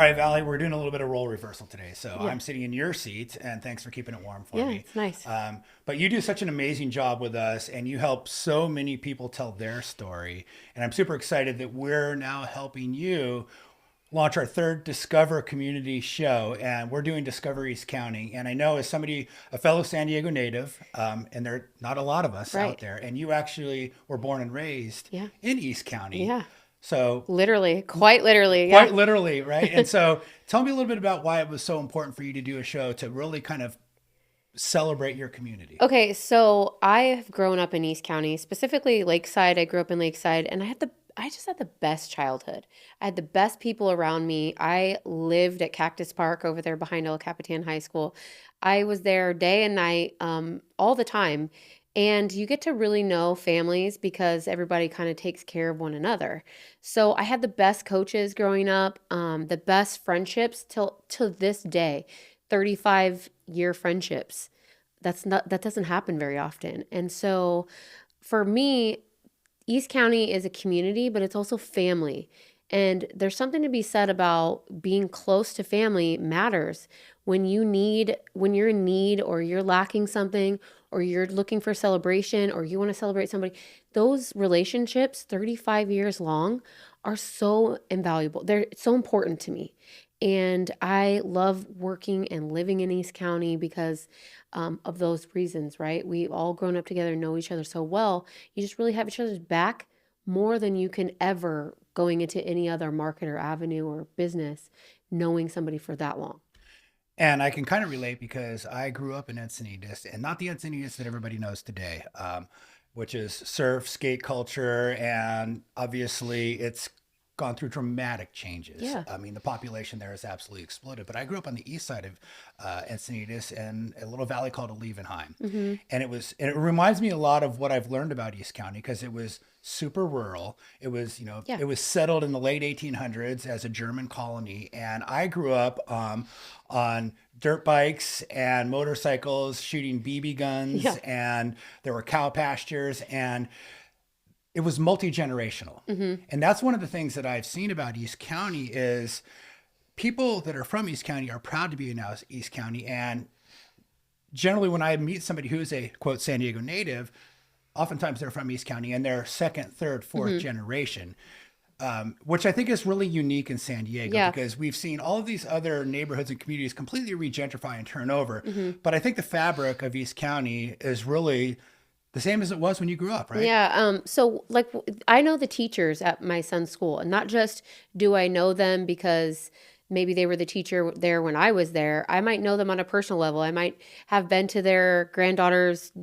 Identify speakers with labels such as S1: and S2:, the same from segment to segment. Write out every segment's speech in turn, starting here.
S1: right, Valli, we're doing a little bit of role reversal today. So
S2: Yeah.
S1: I'm sitting in your seat, and thanks for keeping it warm for
S2: Yeah,
S1: me.
S2: it's nice.
S1: But you do such an amazing job with us, and you help so many people tell their story. And I'm super excited that we're now helping you launch our third Discover Community show, and we're doing Discover East County. And I know as somebody, a fellow San Diego native, and there are not a lot of us out
S2: Right.
S1: there, and you actually were born and raised
S2: Yeah.
S1: in East County.
S2: Yeah.
S1: So
S2: Literally, quite literally. Yeah.
S1: quite literally, right? And so tell me a little bit about why it was so important for you to do a show to really kind of celebrate your community.
S2: Okay, so I have grown up in East County, specifically Lakeside. I grew up in Lakeside, and I just had the best childhood. I had the best people around me. I lived at Cactus Park over there behind El Capitan High School. I was there day and night, all the time. And you get to really know families because everybody kind of takes care of one another. So I had the best coaches growing up, the best friendships till to this day, 35-year friendships. That doesn't happen very often. And so for me, East County is a community, but it's also family. And there's something to be said about being close to family matters. When you're in need or you're lacking something or you're looking for celebration or you want to celebrate somebody, those relationships, 35 years long, are so invaluable. They're so important to me. And I love working and living in East County because of those reasons, right? We've all grown up together, know each other so well. You just really have each other's back more than you can ever going into any other market or avenue or business, knowing somebody for that long.
S1: And I can kind of relate because I grew up in Encinitas, and not the Encinitas that everybody knows today, which is surf, skate culture, and obviously it's gone through dramatic changes.
S2: Yeah.
S1: I mean, the population there has absolutely exploded. But I grew up on the east side of Encinitas in a little valley called Olevenheim,
S2: Mm-hmm.
S1: and it reminds me a lot of what I've learned about East County because it was super rural. It was
S2: Yeah.
S1: it was settled in the late 1800s as a German colony, and I grew up on dirt bikes and motorcycles, shooting BB guns,
S2: Yeah.
S1: and there were cow pastures and it was multi-generational.
S2: Mm-hmm.
S1: And that's one of the things that I've seen about East County is people that are from East County are proud to be in East County. And generally when I meet somebody who's a quote San Diego native, oftentimes they're from East County and they're second, third, fourth
S2: Mm-hmm.
S1: generation. Which I think is really unique in San Diego
S2: Yeah.
S1: because we've seen all of these other neighborhoods and communities completely regentrify and turn over.
S2: Mm-hmm.
S1: But I think the fabric of East County is really the same as it was when you grew up, right?
S2: Yeah. So I know the teachers at my son's school, and not just do I know them because maybe they were the teacher there when I was there. I might know them on a personal level. I might have been to their granddaughter's,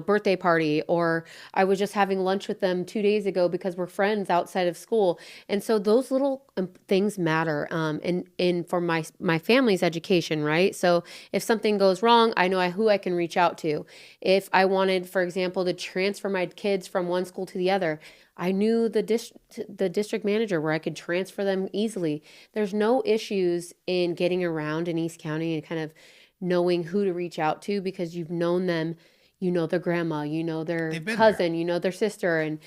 S2: birthday party, or I was just having lunch with them 2 days ago because we're friends outside of school. And so those little things matter. And for my family's education, right? So if something goes wrong, I know who I can reach out to. If I wanted, for example, to transfer my kids from one school to the other, I knew the district manager where I could transfer them easily. There's no issues in getting around in East County and kind of knowing who to reach out to because you've known them, you know their grandma, you know their
S1: They've been there.
S2: cousin, you know their sister, and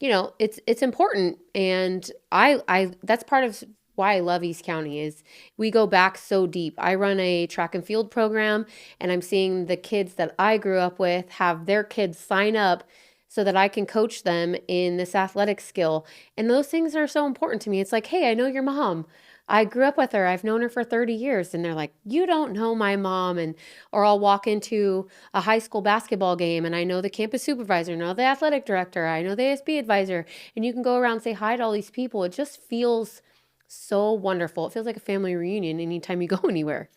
S2: it's important. And I that's part of why I love East County is we go back so deep. I run a track and field program, and I'm seeing the kids that I grew up with have their kids sign up so that I can coach them in this athletic skill. And those things are so important to me. It's like, hey, I know your mom. I grew up with her. I've known her for 30 years. And they're like, you don't know my mom. Or I'll walk into a high school basketball game and I know the campus supervisor, I know the athletic director, I know the ASB advisor. And you can go around and say hi to all these people. It just feels so wonderful. It feels like a family reunion anytime you go anywhere.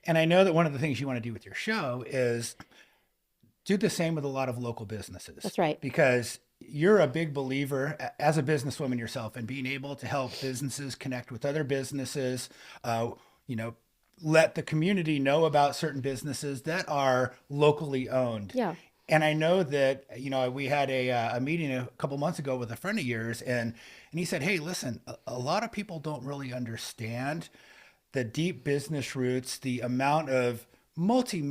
S1: And I know that one of the things you want to do with your show is do the same with a lot of local businesses
S2: That's right.
S1: because you're a big believer as a businesswoman yourself in being able to help businesses connect with other businesses, you know, let the community know about certain businesses that are locally owned.
S2: Yeah.
S1: And I know that, we had a meeting a couple months ago with a friend of yours and he said, hey, listen, a lot of people don't really understand the deep business roots, the amount of multi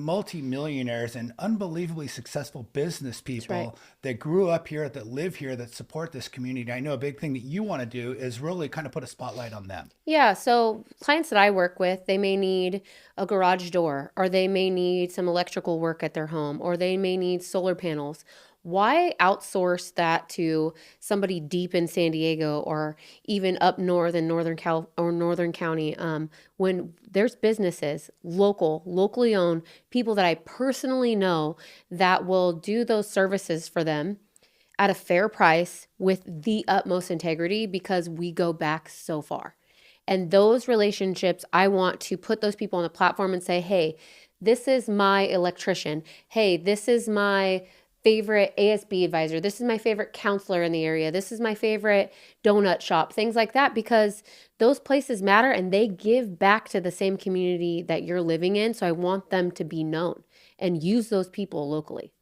S1: millionaires and unbelievably successful business
S2: That's right.
S1: people that grew up here, that live here, that support this community. I know a big thing that you want to do is really kind of put a spotlight on them.
S2: Yeah, so clients that I work with, they may need a garage door, or they may need some electrical work at their home, or they may need solar panels. Why outsource that to somebody deep in San Diego or even up north in Northern Cal or Northern County, when there's businesses, locally owned, people that I personally know that will do those services for them at a fair price with the utmost integrity because we go back so far. And those relationships, I want to put those people on the platform and say, hey, this is my electrician. Hey, this is my favorite ASB advisor. This is my favorite counselor in the area. This is my favorite donut shop, things like that, because those places matter and they give back to the same community that you're living in. So I want them to be known and use those people locally.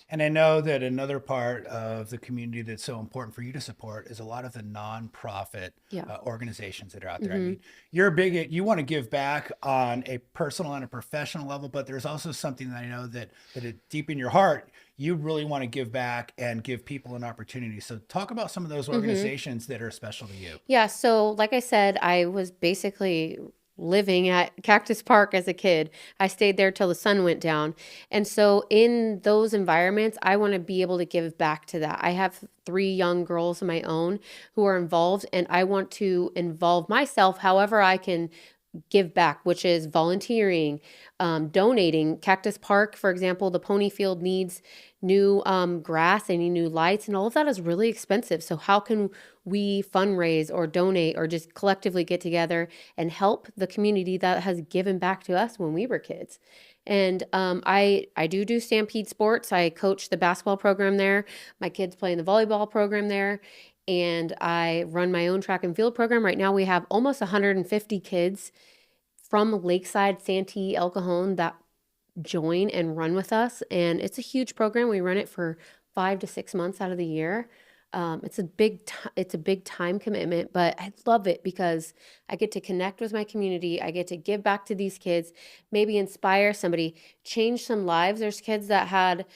S1: And I know that another part of the community that's so important for you to support is a lot of the nonprofit
S2: Yeah.
S1: organizations that are out there. I
S2: Mm-hmm.
S1: mean, you're big at, you want to give back on a personal and a professional level, but there's also something that I know that it, deep in your heart, you really want to give back and give people an opportunity. So talk about some of those
S2: Mm-hmm.
S1: organizations that are special to you.
S2: Yeah, so like I said, I was basically living at Cactus Park as a kid. I stayed there till the sun went down. And so in those environments, I want to be able to give back to that. I have 3 young girls of my own who are involved, and I want to involve myself however I can give back, which is volunteering, donating. Cactus Park, for example, the pony field needs new grass, they need new lights, and all of that is really expensive. So how can we fundraise or donate or just collectively get together and help the community that has given back to us when we were kids? And I do Stampede sports. I coach the basketball program there. My kids play in the volleyball program there. And I run my own track and field program. Right now, we have almost 150 kids from Lakeside, Santee, El Cajon that join and run with us. And it's a huge program. We run it for 5 to 6 months out of the year. It's a big time commitment, but I love it because I get to connect with my community. I get to give back to these kids, maybe inspire somebody, change some lives. There's kids that had,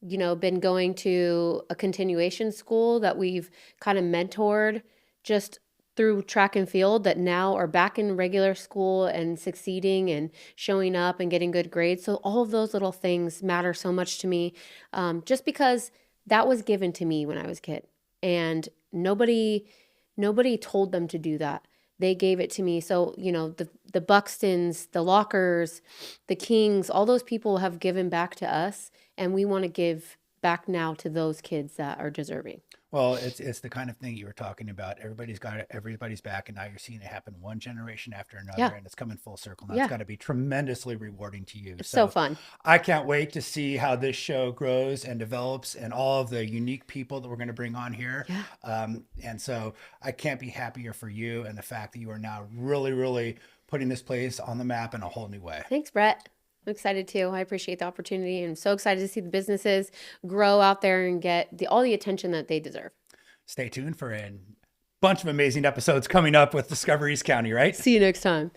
S2: been going to a continuation school that we've kind of mentored just through track and field that now are back in regular school and succeeding and showing up and getting good grades. So all of those little things matter so much to me, just because that was given to me when I was a kid, and nobody told them to do that. They gave it to me. So, the Buxtons, the Lockers, the Kings, all those people have given back to us, and we want to give back now to those kids that are deserving.
S1: Well, it's the kind of thing you were talking about. Everybody's got it, everybody's back, and now you're seeing it happen one generation after
S2: Yeah.
S1: another, and it's coming full circle. Now it's
S2: Yeah.
S1: got to be tremendously rewarding to you.
S2: It's so
S1: So
S2: fun.
S1: I can't wait to see how this show grows and develops, and all of the unique people that we're going to bring on here.
S2: Yeah.
S1: And so I can't be happier for you and the fact that you are now really, really putting this place on the map in a whole new way.
S2: Thanks, Brett. I'm excited too. I appreciate the opportunity and I'm so excited to see the businesses grow out there and get all the attention that they deserve.
S1: Stay tuned for a bunch of amazing episodes coming up with Discover East County, right?
S2: See you next time.